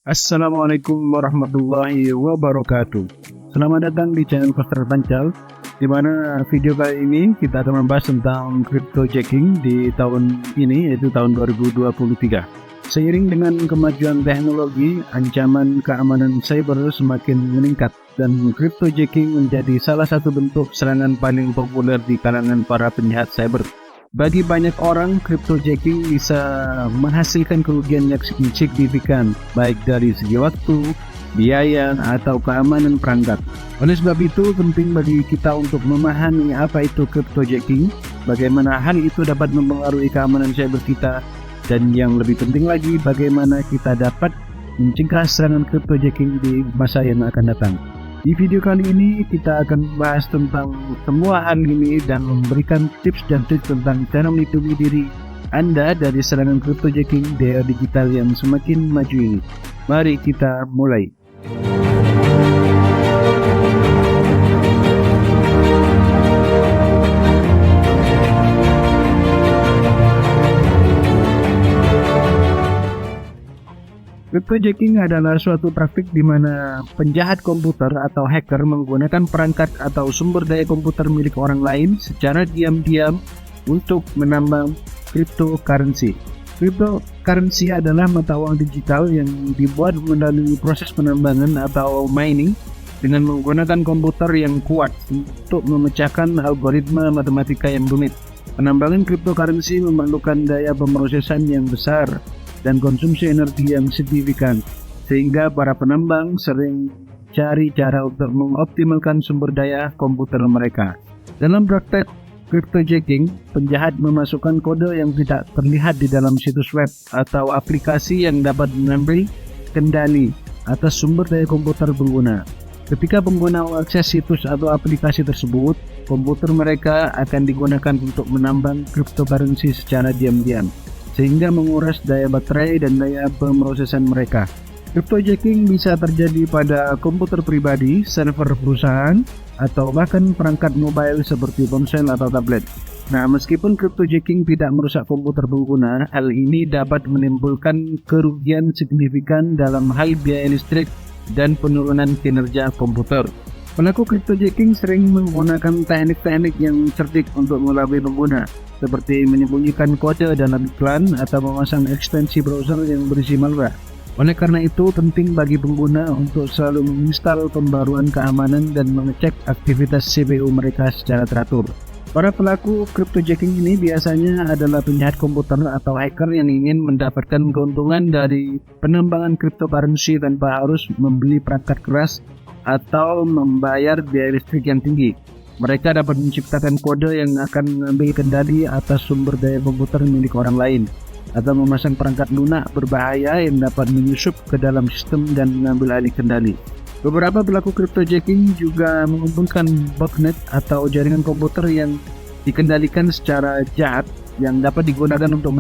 Assalamualaikum warahmatullahi wabarakatuh. Selamat datang di channel Koster Pancal, di mana video kali ini kita akan membahas tentang cryptojacking di tahun ini, yaitu tahun 2023. Seiring dengan kemajuan teknologi, ancaman keamanan cyber semakin meningkat dan cryptojacking menjadi salah satu bentuk serangan paling populer di kalangan para penjahat cyber. Bagi banyak orang, cryptojacking bisa menghasilkan kerugian yang signifikan, baik dari segi waktu, biaya, atau keamanan perangkat. Oleh sebab itu, penting bagi kita untuk memahami apa itu cryptojacking, bagaimana hal itu dapat mempengaruhi keamanan cyber kita, dan yang lebih penting lagi, bagaimana kita dapat mencegah serangan cryptojacking di masa yang akan datang. Di video kali ini kita akan membahas tentang semua hal ini dan memberikan tips dan trik tentang cara melindungi diri Anda dari serangan cryptojacking di era digital yang semakin maju ini. Mari kita mulai. Cryptojacking adalah suatu praktik di mana penjahat komputer atau hacker menggunakan perangkat atau sumber daya komputer milik orang lain secara diam-diam untuk menambang cryptocurrency. Cryptocurrency adalah mata uang digital yang dibuat melalui proses penambangan atau mining dengan menggunakan komputer yang kuat untuk memecahkan algoritma matematika yang rumit. Penambangan cryptocurrency memerlukan daya pemrosesan yang besar dan konsumsi energi yang signifikan, sehingga para penambang sering cari cara untuk mengoptimalkan sumber daya komputer mereka. Dalam praktek cryptojacking, penjahat memasukkan kode yang tidak terlihat di dalam situs web atau aplikasi yang dapat mengambil kendali atas sumber daya komputer pengguna. Ketika pengguna mengakses situs atau aplikasi tersebut, komputer mereka akan digunakan untuk menambang cryptocurrency secara diam-diam, sehingga menguras daya baterai dan daya pemrosesan mereka. Cryptojacking bisa terjadi pada komputer pribadi, server perusahaan, atau bahkan perangkat mobile seperti ponsel atau tablet. Nah, meskipun cryptojacking tidak merusak komputer pengguna, hal ini dapat menimbulkan kerugian signifikan dalam hal biaya listrik dan penurunan kinerja komputer. Pelaku cryptojacking sering menggunakan teknik-teknik yang cerdik untuk mengelabui pengguna, seperti menyembunyikan kode dalam iklan atau memasang ekstensi browser yang berisi malware. Oleh karena itu, penting bagi pengguna untuk selalu menginstal pembaruan keamanan dan mengecek aktivitas CPU mereka secara teratur. Para pelaku cryptojacking ini biasanya adalah penjahat komputer atau hacker yang ingin mendapatkan keuntungan dari penambangan cryptocurrency tanpa harus membeli perangkat keras atau membayar biaya listrik yang tinggi. Mereka dapat menciptakan kode yang akan mengambil kendali atas sumber daya komputer milik orang lain, atau memasang perangkat lunak berbahaya yang dapat menyusup ke dalam sistem dan mengambil alih kendali. Beberapa pelaku cryptojacking juga mengumpulkan botnet atau jaringan komputer yang dikendalikan secara jahat yang dapat digunakan untuk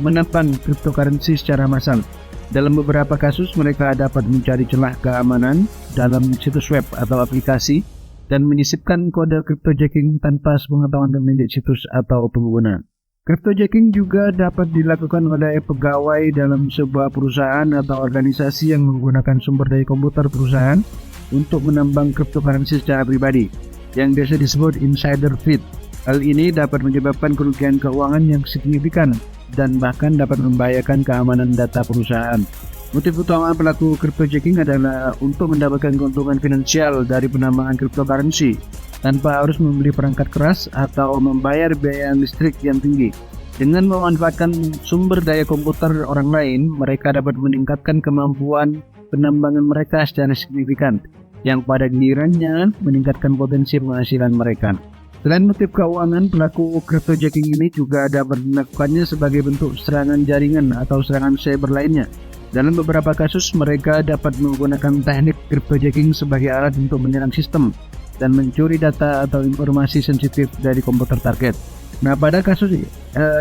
menambang cryptocurrency secara massal. Dalam beberapa kasus, mereka dapat mencari celah keamanan dalam situs web atau aplikasi dan menyisipkan kode cryptojacking tanpa sepengetahuan pemilik situs atau pengguna. Cryptojacking juga dapat dilakukan oleh pegawai dalam sebuah perusahaan atau organisasi yang menggunakan sumber daya komputer perusahaan untuk menambang cryptocurrency secara pribadi, yang biasa disebut insider threat. Hal ini dapat menyebabkan kerugian keuangan yang signifikan dan bahkan dapat membahayakan keamanan data perusahaan. Motif utama pelaku cryptojacking adalah untuk mendapatkan keuntungan finansial dari penambangan cryptocurrency tanpa harus membeli perangkat keras atau membayar biaya listrik yang tinggi. Dengan memanfaatkan sumber daya komputer orang lain, mereka dapat meningkatkan kemampuan penambangan mereka secara signifikan, yang pada gilirannya meningkatkan potensi penghasilan mereka. Selain motif keuangan, pelaku cryptojacking ini juga dapat melakukannya sebagai bentuk serangan jaringan atau serangan cyber lainnya. Dalam beberapa kasus, mereka dapat menggunakan teknik cryptojacking sebagai alat untuk menyerang sistem dan mencuri data atau informasi sensitif dari komputer target. Nah, pada kasus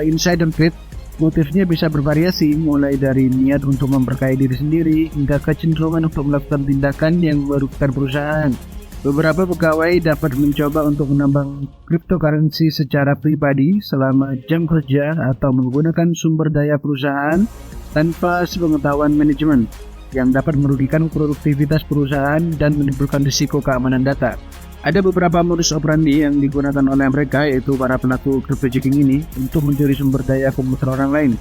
insider threat, motifnya bisa bervariasi, mulai dari niat untuk memperkaya diri sendiri hingga kecenderungan untuk melakukan tindakan yang merugikan perusahaan. Beberapa pegawai dapat mencoba untuk menambang cryptocurrency secara pribadi selama jam kerja atau menggunakan sumber daya perusahaan tanpa sepengetahuan manajemen. yang dapat merugikan produktivitas perusahaan dan menimbulkan risiko keamanan data. Ada beberapa modus operandi yang digunakan oleh mereka, yaitu para pelaku cryptojacking ini, untuk mencuri sumber daya komputer orang lain.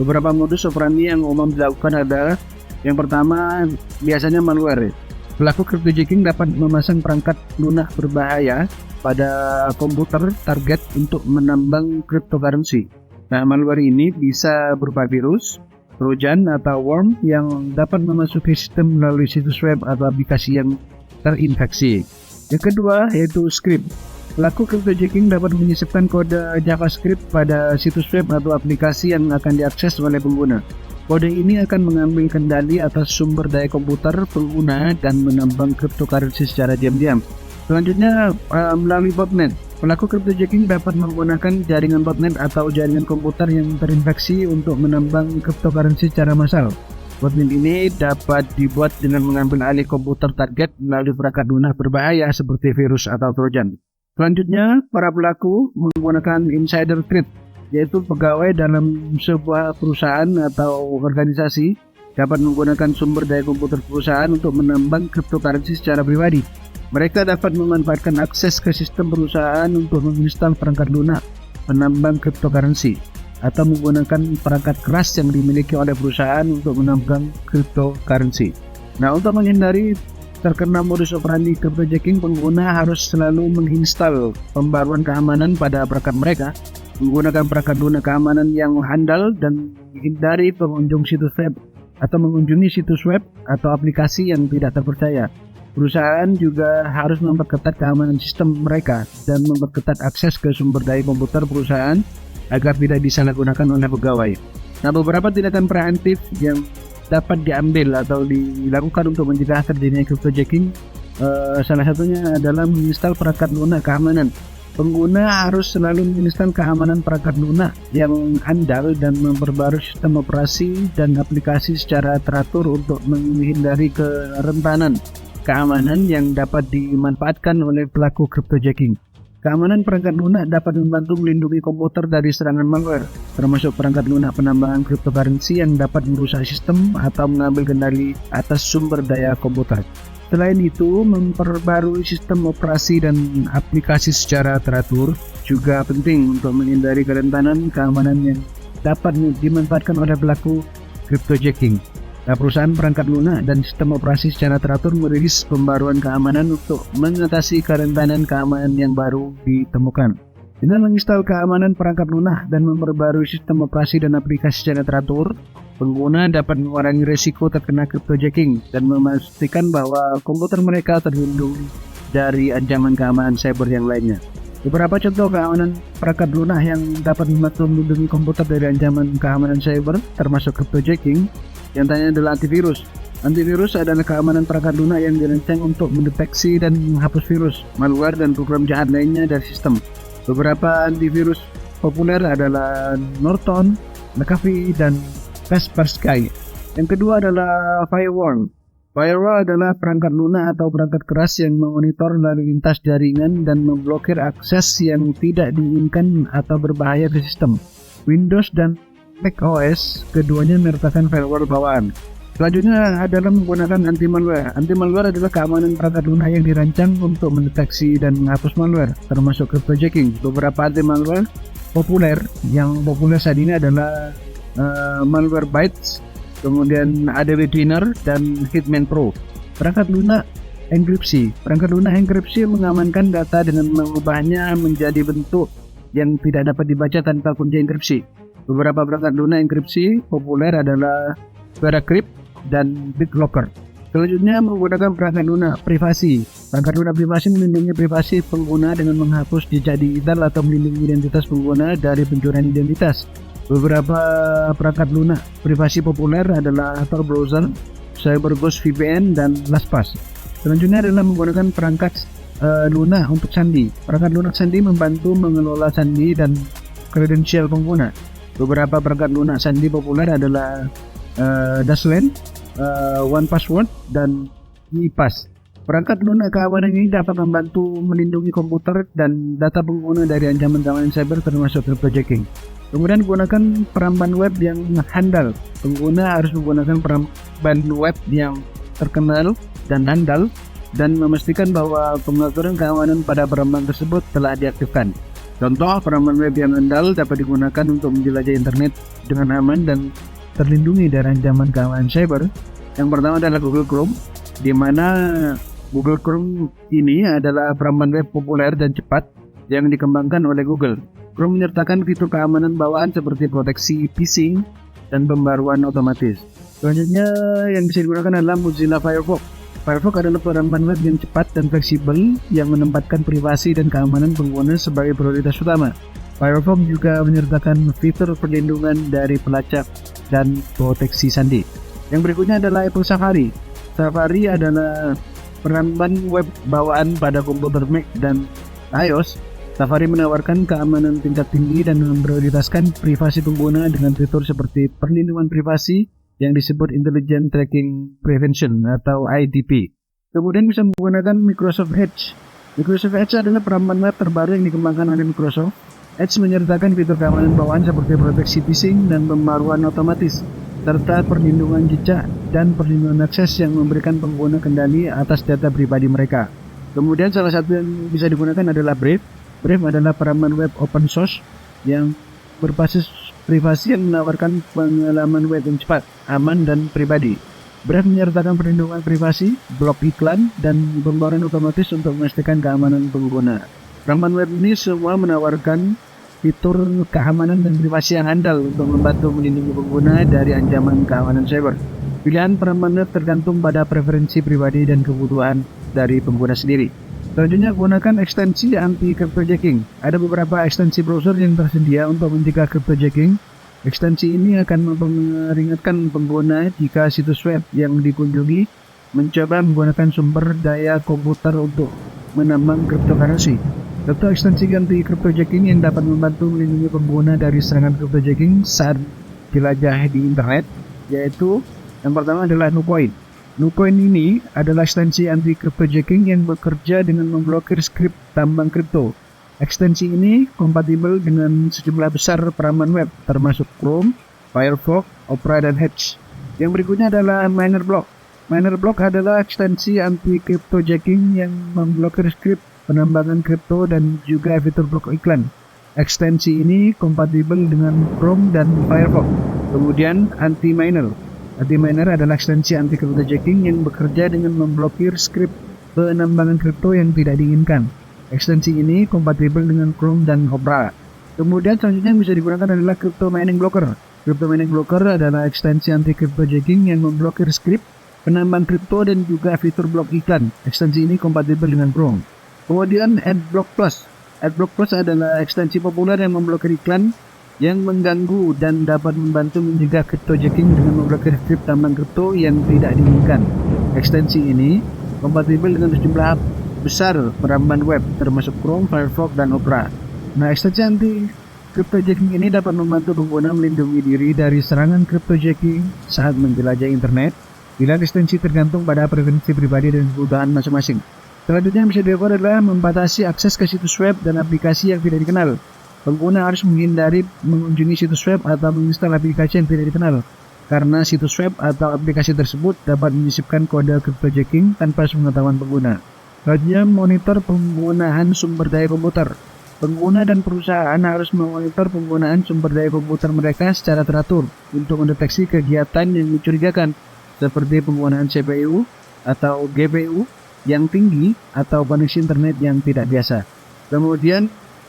Beberapa modus operandi yang umum dilakukan adalah yang pertama, biasanya malware. Pelaku cryptojacking dapat memasang perangkat lunak berbahaya pada komputer target untuk menambang cryptocurrency. Nah, malware ini bisa berupa virus, trojan, atau worm yang dapat memasuki sistem melalui situs web atau aplikasi yang terinfeksi. Yang kedua yaitu script. Pelaku cryptojacking dapat menyisipkan kode JavaScript pada situs web atau aplikasi yang akan diakses oleh pengguna. Kode ini akan mengambil kendali atas sumber daya komputer pengguna dan menambang cryptocurrency secara diam-diam. Selanjutnya, melalui botnet. Pelaku cryptojacking dapat menggunakan jaringan botnet atau jaringan komputer yang terinfeksi untuk menambang cryptocurrency secara massal. Botnet ini dapat dibuat dengan mengambil alih komputer target melalui perangkat lunak berbahaya seperti virus atau trojan. Selanjutnya, para pelaku menggunakan insider threat, yaitu pegawai dalam sebuah perusahaan atau organisasi dapat menggunakan sumber daya komputer perusahaan untuk menambang cryptocurrency secara pribadi. Mereka dapat memanfaatkan akses ke sistem perusahaan untuk menginstal perangkat lunak penambang cryptocurrency atau menggunakan perangkat keras yang dimiliki oleh perusahaan untuk menambang cryptocurrency. Nah, untuk menghindari terkena modus operandi cryptojacking, pengguna harus selalu menginstal pembaruan keamanan pada perangkat mereka, menggunakan perangkat lunak keamanan yang handal, dan menghindari pengunjung situs web atau mengunjungi situs web atau aplikasi yang tidak terpercaya. Perusahaan juga harus memperketat keamanan sistem mereka dan memperketat akses ke sumber daya komputer perusahaan agar tidak disalahgunakan oleh pegawai. Nah, beberapa tindakan preventif yang dapat diambil atau dilakukan untuk mencegah terjadinya cryptojacking, salah satunya adalah menginstal perangkat lunak keamanan. Pengguna harus selalu menginstal keamanan perangkat lunak yang andal dan memperbarui sistem operasi dan aplikasi secara teratur untuk menghindari kerentanan keamanan yang dapat dimanfaatkan oleh pelaku cryptojacking. Keamanan perangkat lunak dapat membantu melindungi komputer dari serangan malware, termasuk perangkat lunak penambangan cryptocurrency yang dapat merusak sistem atau mengambil kendali atas sumber daya komputer. Selain itu, memperbarui sistem operasi dan aplikasi secara teratur juga penting untuk menghindari kerentanan keamanan yang dapat dimanfaatkan oleh pelaku cryptojacking. Nah, perusahaan perangkat lunak dan sistem operasi secara teratur merilis pembaruan keamanan untuk mengatasi kerentanan keamanan yang baru ditemukan. Dengan menginstal keamanan perangkat lunak dan memperbarui sistem operasi dan aplikasi secara teratur, pengguna dapat mengurangi risiko terkena cryptojacking dan memastikan bahwa komputer mereka terlindung dari ancaman keamanan cyber yang lainnya. Beberapa contoh keamanan perangkat lunak yang dapat membantu melindungi komputer dari ancaman keamanan cyber termasuk cryptojacking. Yang tanya adalah antivirus. Antivirus adalah keamanan perangkat lunak yang dirancang untuk mendeteksi dan menghapus virus, malware, dan program jahat lainnya dari sistem. Beberapa antivirus populer adalah Norton, McAfee, dan Kaspersky. Yang kedua adalah firewall. Firewall adalah perangkat lunak atau perangkat keras yang memonitor lalu lintas jaringan dan memblokir akses yang tidak diinginkan atau berbahaya ke sistem. Windows dan Mac OS keduanya menyertakan firewall bawaan. Selanjutnya adalah menggunakan anti-malware. Anti-malware adalah keamanan perangkat lunak yang dirancang untuk mendeteksi dan menghapus malware, termasuk cryptojacking. Beberapa anti-malware populer yang populer saat ini adalah Malwarebytes, kemudian ADB Twinner, dan Hitman Pro. Perangkat lunak enkripsi. Perangkat lunak enkripsi mengamankan data dengan mengubahnya menjadi bentuk yang tidak dapat dibaca tanpa kunci enkripsi. Beberapa perangkat lunak enkripsi populer adalah Veracrypt dan BitLocker. Selanjutnya, menggunakan perangkat lunak privasi. Perangkat lunak privasi melindungi privasi pengguna dengan menghapus jejak digital atau melindungi identitas pengguna dari pencurian identitas. Beberapa perangkat lunak privasi populer adalah Tor Browser, CyberGhost VPN, dan LastPass. Selanjutnya adalah menggunakan perangkat lunak untuk sandi. Perangkat lunak sandi membantu mengelola sandi dan kredensial pengguna. Beberapa perangkat lunak sandi populer adalah Dashlane, OnePassword, dan ePass. Perangkat lunak keamanan ini dapat membantu melindungi komputer dan data pengguna dari ancaman keamanan cyber termasuk cryptojacking. Kemudian gunakan peramban web yang handal. Pengguna harus menggunakan peramban web yang terkenal dan handal dan memastikan bahwa pengaturan keamanan pada peramban tersebut telah diaktifkan. Contoh, peramban web yang handal dapat digunakan untuk menjelajah internet dengan aman dan terlindungi dari ancaman keamanan cyber. Yang pertama adalah Google Chrome, di mana Google Chrome ini adalah peramban web populer dan cepat yang dikembangkan oleh Google. Chrome menyertakan fitur keamanan bawaan seperti proteksi phishing dan pembaruan otomatis. Selanjutnya yang bisa digunakan adalah Mozilla Firefox. Firefox adalah peramban web yang cepat dan fleksibel yang menempatkan privasi dan keamanan pengguna sebagai prioritas utama. Firefox juga menyertakan fitur perlindungan dari pelacak dan proteksi sandi. Yang berikutnya adalah Apple Safari. Safari adalah peramban web bawaan pada komputer Mac dan iOS. Safari menawarkan keamanan tingkat tinggi dan memprioritaskan privasi pengguna dengan fitur seperti perlindungan privasi yang disebut Intelligent Tracking Prevention atau IDP. Kemudian bisa menggunakan Microsoft Edge. Microsoft Edge adalah peramban web terbaru yang dikembangkan oleh Microsoft. Edge menyertakan fitur keamanan bawaan seperti proteksi phishing dan pembaruan otomatis, serta perlindungan jejak dan perlindungan akses yang memberikan pengguna kendali atas data pribadi mereka. Kemudian salah satu yang bisa digunakan adalah Brave. Brave adalah peramban web open source yang berbasis privasi yang menawarkan pengalaman web yang cepat, aman, dan pribadi. Brave menyertakan perlindungan privasi, blok iklan, dan pembaruan otomatis untuk memastikan keamanan pengguna. Peramban web ini semua menawarkan fitur keamanan dan privasi yang handal untuk membantu melindungi pengguna dari ancaman keamanan cyber. Pilihan peramban web tergantung pada preferensi pribadi dan kebutuhan dari pengguna sendiri. Selanjutnya, gunakan ekstensi anti-cryptojacking. Ada beberapa ekstensi browser yang tersedia untuk mencegah cryptojacking. Ekstensi ini akan memperingatkan pengguna jika situs web yang dikunjungi mencoba menggunakan sumber daya komputer untuk menambang cryptocurrency. Satu ekstensi anti-cryptojacking yang dapat membantu melindungi pengguna dari serangan cryptojacking saat jelajah di internet, yaitu yang pertama adalah NuCoin. NuCoin ini adalah ekstensi anti-cryptojacking yang bekerja dengan memblokir skrip tambang kripto. Ekstensi ini kompatibel dengan sejumlah besar peramban web, termasuk Chrome, Firefox, Opera, dan Edge. Yang berikutnya adalah MinerBlock. MinerBlock adalah ekstensi anti-cryptojacking yang memblokir skrip penambangan kripto dan juga fitur blok iklan. Ekstensi ini kompatibel dengan Chrome dan Firefox. Kemudian Anti-Miner. Anti-Miner adalah ekstensi anti-cryptojacking yang bekerja dengan memblokir skrip penambangan kripto yang tidak diinginkan. Ekstensi ini kompatibel dengan Chrome dan Opera. Kemudian selanjutnya yang bisa digunakan adalah Crypto Mining Blocker. Crypto Mining Blocker adalah ekstensi anti-cryptojacking yang memblokir skrip penambang kripto dan juga fitur blok iklan. Ekstensi ini kompatibel dengan Chrome. Kemudian AdBlock Plus. AdBlock Plus adalah ekstensi populer yang memblokir iklan yang mengganggu dan dapat membantu mencegah cryptojacking dengan memblokir skrip tambang kripto yang tidak diinginkan. Ekstensi ini kompatibel dengan sejumlah besar peramban web termasuk Chrome, Firefox, dan Opera. Nah, ekstensi anti-cryptojacking ini dapat membantu pengguna melindungi diri dari serangan cryptojacking saat menjelajah internet. Pilihan ekstensi tergantung pada preferensi pribadi dan kebutuhan masing-masing. Selanjutnya yang bisa dilakukan adalah membatasi akses ke situs web dan aplikasi yang tidak dikenal. Pengguna harus menghindari mengunjungi situs web atau menginstal aplikasi yang tidak dikenal, karena situs web atau aplikasi tersebut dapat menyisipkan kode cryptojacking tanpa sepengetahuan pengguna. Selanjutnya, monitor penggunaan sumber daya komputer. Pengguna dan perusahaan harus memonitor penggunaan sumber daya komputer mereka secara teratur untuk mendeteksi kegiatan yang mencurigakan, seperti penggunaan CPU atau GPU yang tinggi atau koneksi internet yang tidak biasa. Kemudian,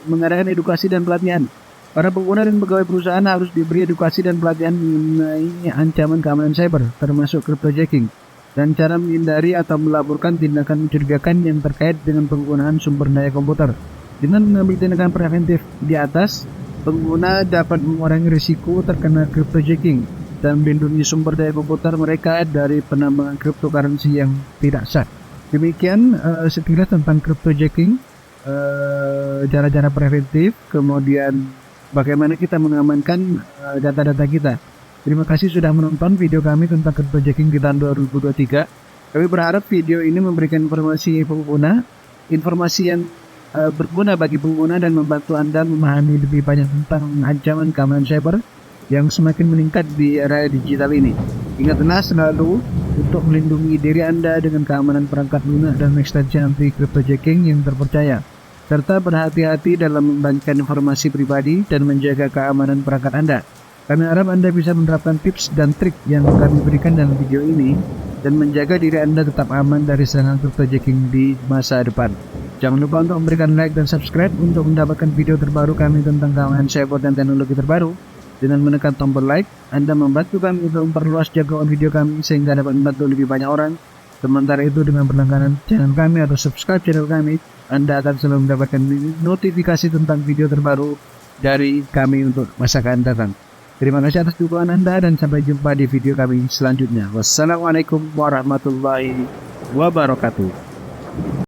mengadakan edukasi dan pelatihan. Para pengguna dan pegawai perusahaan harus diberi edukasi dan pelatihan mengenai ancaman keamanan cyber, termasuk cryptojacking, dan cara menghindari atau melaporkan tindakan mencurigakan yang terkait dengan penggunaan sumber daya komputer. Dengan mengambil tindakan preventif di atas, pengguna dapat mengurangi risiko terkena cryptojacking dan melindungi sumber daya komputer mereka dari penambangan cryptocurrency yang tidak sah. Demikian sekilas tentang cryptojacking. Cara-cara preventif, kemudian bagaimana kita mengamankan data-data kita. Terima kasih sudah menonton video kami tentang cryptojacking di tahun 2023. Kami berharap video ini memberikan informasi pengguna, informasi yang berguna bagi pengguna dan membantu Anda memahami lebih banyak tentang ancaman keamanan cyber yang semakin meningkat di era digital ini. Ingatlah selalu untuk melindungi diri Anda dengan keamanan perangkat lunak dan ekstensi anti cryptojacking yang terpercaya, serta berhati-hati dalam membagikan informasi pribadi dan menjaga keamanan perangkat Anda. Kami harap Anda bisa menerapkan tips dan trik yang kami berikan dalam video ini dan menjaga diri Anda tetap aman dari serangan cryptojacking di masa depan. Jangan lupa untuk memberikan like dan subscribe untuk mendapatkan video terbaru kami tentang keamanan cyber dan teknologi terbaru. Dengan menekan tombol like, Anda membantu kami untuk memperluas jangkauan video kami sehingga dapat membantu lebih banyak orang. Sementara itu, dengan berlangganan channel kami atau subscribe channel kami, Anda akan selalu mendapatkan notifikasi tentang video terbaru dari kami untuk masa akan datang. Terima kasih atas dukungan Anda dan sampai jumpa di video kami selanjutnya. Wassalamualaikum warahmatullahi wabarakatuh.